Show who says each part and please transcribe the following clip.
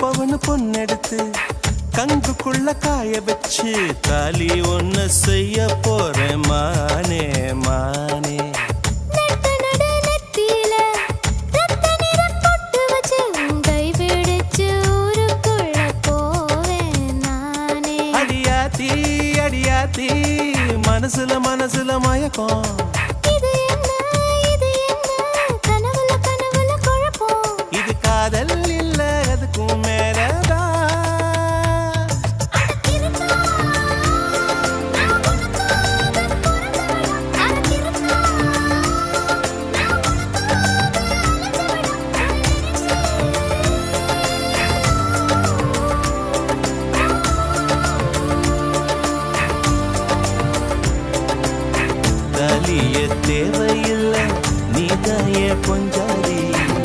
Speaker 1: பவனு பொண்ணெடுத்து கங்குக்குள்ள காய வச்சு தாலி ஒன்னு செய்ய போறேன் மானே மானே. அடியாத்தி அடியாத்தி மனசுல மனசுல மயக்கம்